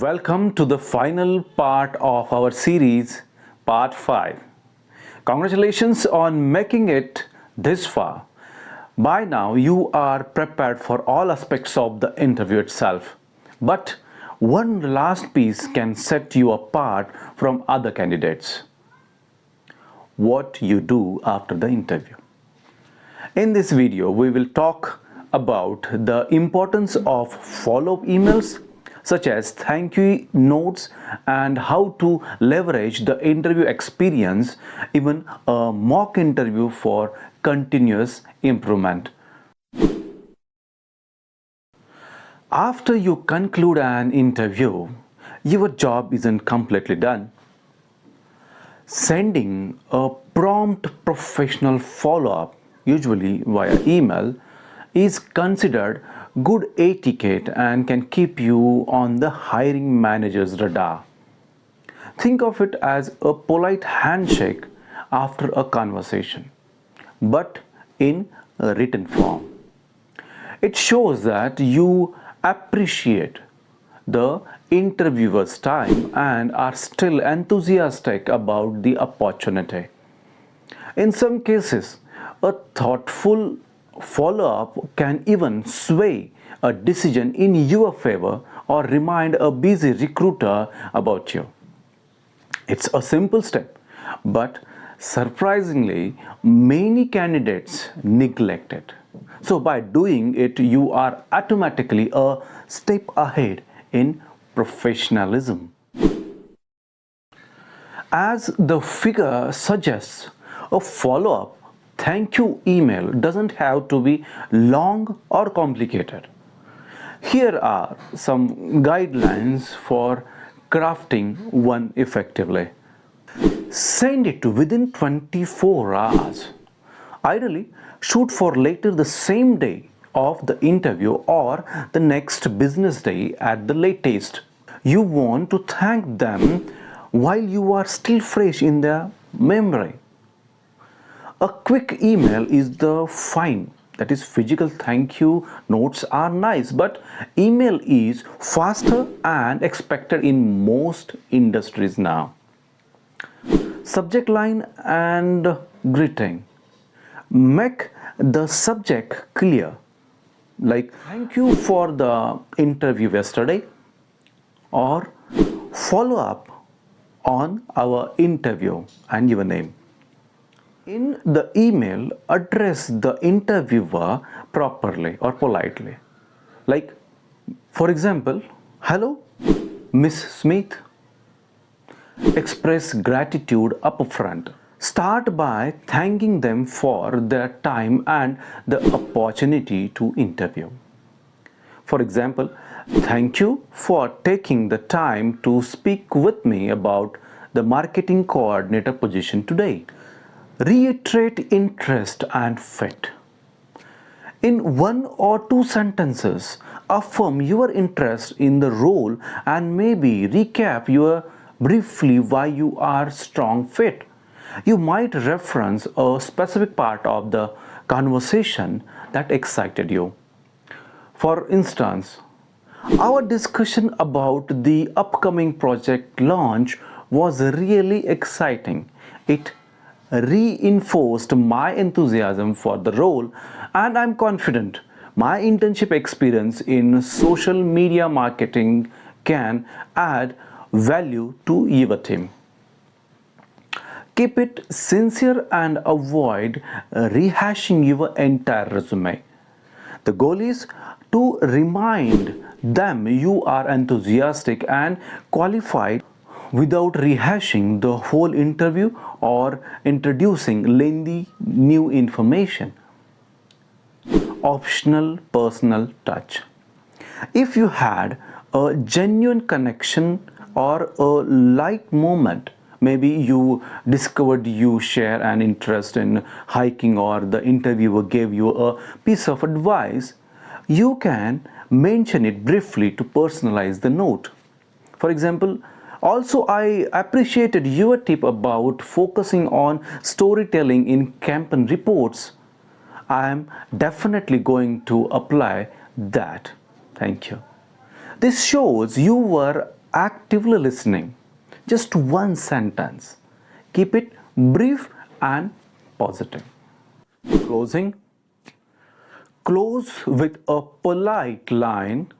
Welcome to the final part of our series, part 5. Congratulations on making it this far. By now, you are prepared for all aspects of the interview itself. But one last piece can set you apart from other candidates. What you do after the interview. In this video, we will talk about the importance of follow-up emails such as thank you notes and how to leverage the interview experience, even a mock interview for continuous improvement. After you conclude an interview, your job isn't completely done. Sending a prompt professional follow-up, usually via email, is considered good etiquette and can keep you on the hiring manager's radar. Think of it as a polite handshake after a conversation, but in a written form. It shows that you appreciate the interviewer's time and are still enthusiastic about the opportunity. In some cases, a thoughtful follow-up can even sway a decision in your favor or remind a busy recruiter about you. It's a simple step, but surprisingly, many candidates neglect it. So by doing it, you are automatically a step ahead in professionalism. As the figure suggests, a follow-up thank you email doesn't have to be long or complicated. Here are some guidelines for crafting one effectively. Send it within 24 hours. Ideally, shoot for later the same day of the interview or the next business day at the latest. You want to thank them while you are still fresh in their memory. A quick email is the fine. That is, physical thank you notes are nice, but email is faster and expected in most industries now. Subject line and greeting. Make the subject clear, like thank you for the interview yesterday, or follow up on our interview and your name. In the email, address the interviewer properly or politely. Like, for example, hello, Miss Smith. Express gratitude upfront. Start by thanking them for their time and the opportunity to interview. For example, thank you for taking the time to speak with me about the marketing coordinator position today. Reiterate interest and fit. In one or two sentences, affirm your interest in the role and maybe recap briefly why you are strong fit. You might reference a specific part of the conversation that excited you. For instance, our discussion about the upcoming project launch was really exciting. It reinforced my enthusiasm for the role, and I'm confident my internship experience in social media marketing can add value to your team. Keep it sincere and avoid rehashing your entire resume. The goal is to remind them you are enthusiastic and qualified without rehashing the whole interview or introducing lengthy new information. Optional personal touch. If you had a genuine connection or a light moment, maybe you discovered you share an interest in hiking or the interviewer gave you a piece of advice, you can mention it briefly to personalize the note. For example, also, I appreciated your tip about focusing on storytelling in campaign reports. I am definitely going to apply that. Thank you. This shows you were actively listening. Just one sentence. Keep it brief and positive. Closing. Close with a polite line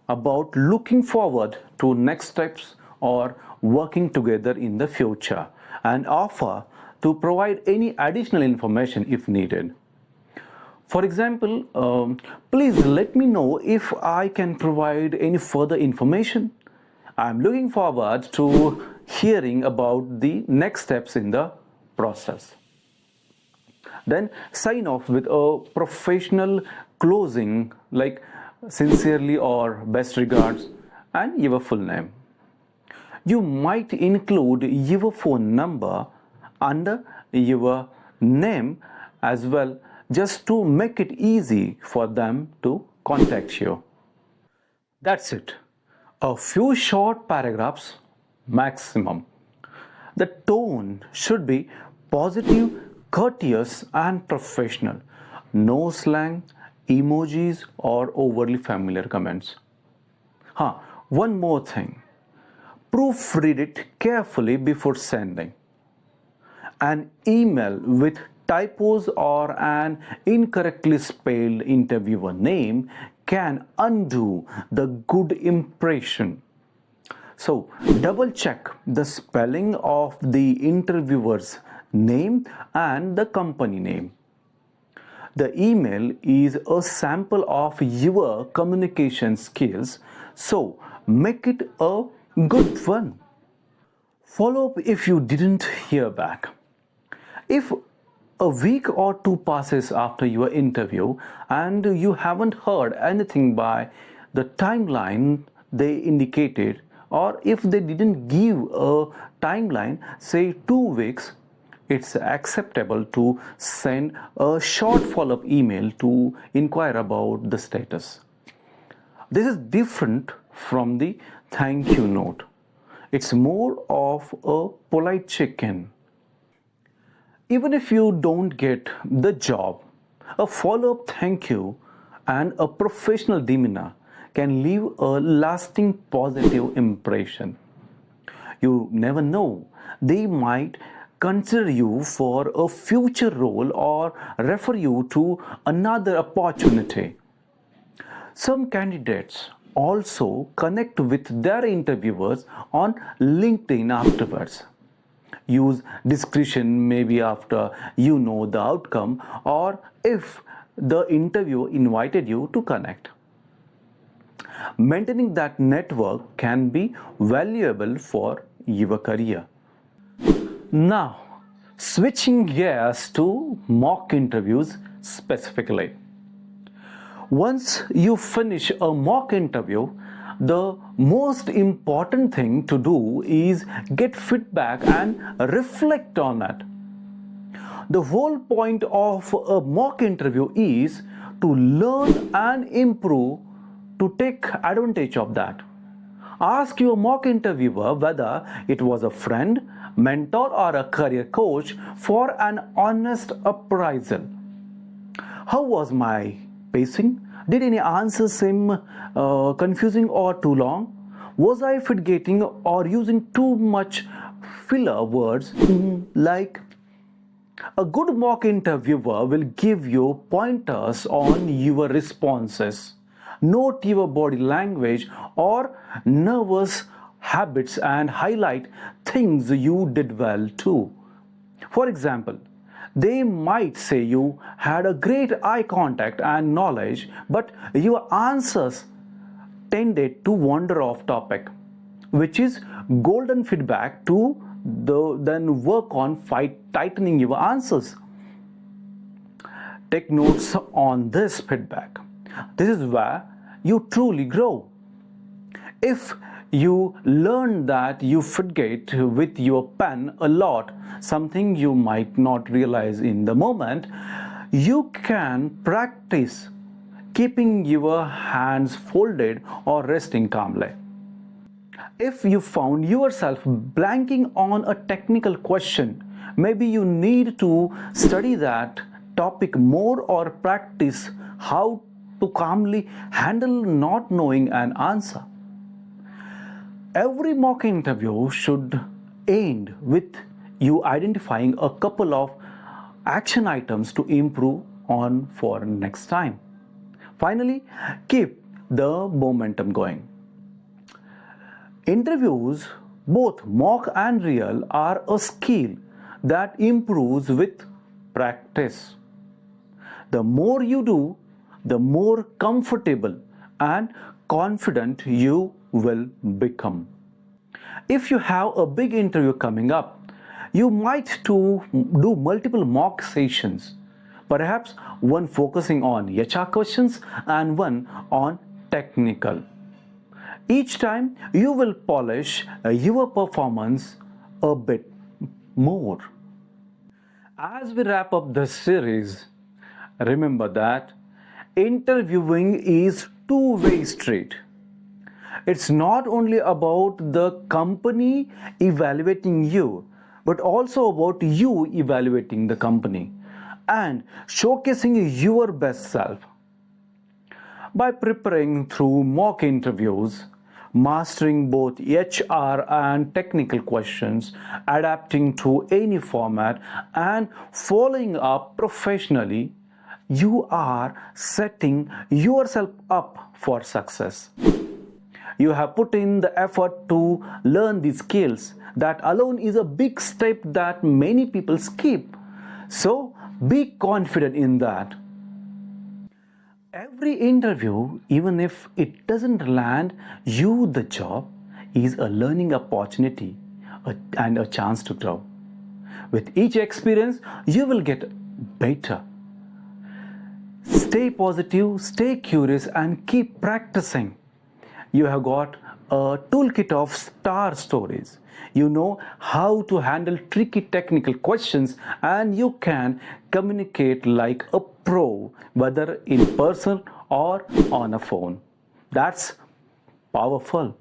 about looking forward to next steps or working together in the future, and offer to provide any additional information if needed. For example, please let me know if I can provide any further information. I'm looking forward to hearing about the next steps in the process. Then sign off with a professional closing like sincerely or best regards and your full name. You might include your phone number under your name as well, just to make it easy for them to contact you. That's it. A few short paragraphs maximum. The tone should be positive, courteous, and professional. No slang, emojis, or overly familiar comments. One more thing. Proofread it carefully before sending. An email with typos or an incorrectly spelled interviewer name can undo the good impression. So, double check the spelling of the interviewer's name and the company name. The email is a sample of your communication skills, so make it a good one. Follow up if you didn't hear back. If a week or two passes after your interview and you haven't heard anything by the timeline they indicated, or if they didn't give a timeline, say 2 weeks, it's acceptable to send a short follow-up email to inquire about the status. This is different from the thank you note. It's more of a polite check-in. Even if you don't get the job, a follow-up thank you and a professional demeanor can leave a lasting positive impression. You never know, they might consider you for a future role or refer you to another opportunity. Some candidates also connect with their interviewers on LinkedIn afterwards. Use discretion maybe after you know the outcome or if the interviewer invited you to connect. Maintaining that network can be valuable for your career. Now, switching gears to mock interviews specifically. Once you finish a mock interview, the most important thing to do is get feedback and reflect on it. The whole point of a mock interview is to learn and improve, to take advantage of that. Ask your mock interviewer whether it was a friend, mentor, or a career coach for an honest appraisal. How was my pacing? Did any answers seem confusing or too long? Was I forgetting or using too much filler words? Like, a good mock interviewer will give you pointers on your responses, note your body language or nervous habits, and highlight things you did well too. For example, they might say you had a great eye contact and knowledge, but your answers tended to wander off topic, which is golden feedback to then work on tightening your answers. Take notes on this feedback. This is where you truly grow. If you learn that you forget with your pen a lot, something you might not realize in the moment, you can practice keeping your hands folded or resting calmly. If you found yourself blanking on a technical question, maybe you need to study that topic more or practice how to calmly handle not knowing an answer. Every mock interview should end with you identifying a couple of action items to improve on for next time. Finally, keep the momentum going. Interviews, both mock and real, are a skill that improves with practice. The more you do, the more comfortable and confident you will become. If you have a big interview coming up, you might do multiple mock sessions, perhaps one focusing on HR questions and one on technical. Each time you will polish your performance a bit more. As we wrap up this series, remember that interviewing is two-way street. It's not only about the company evaluating you, but also about you evaluating the company and showcasing your best self. By preparing through mock interviews, mastering both HR and technical questions, adapting to any format, and following up professionally, you are setting yourself up for success. You have put in the effort to learn these skills. That alone is a big step that many people skip. So be confident in that. Every interview, even if it doesn't land you the job, is a learning opportunity and a chance to grow. With each experience, you will get better. Stay positive, stay curious, and keep practicing. You have got a toolkit of star stories. You know how to handle tricky technical questions, and you can communicate like a pro, whether in person or on a phone. That's powerful.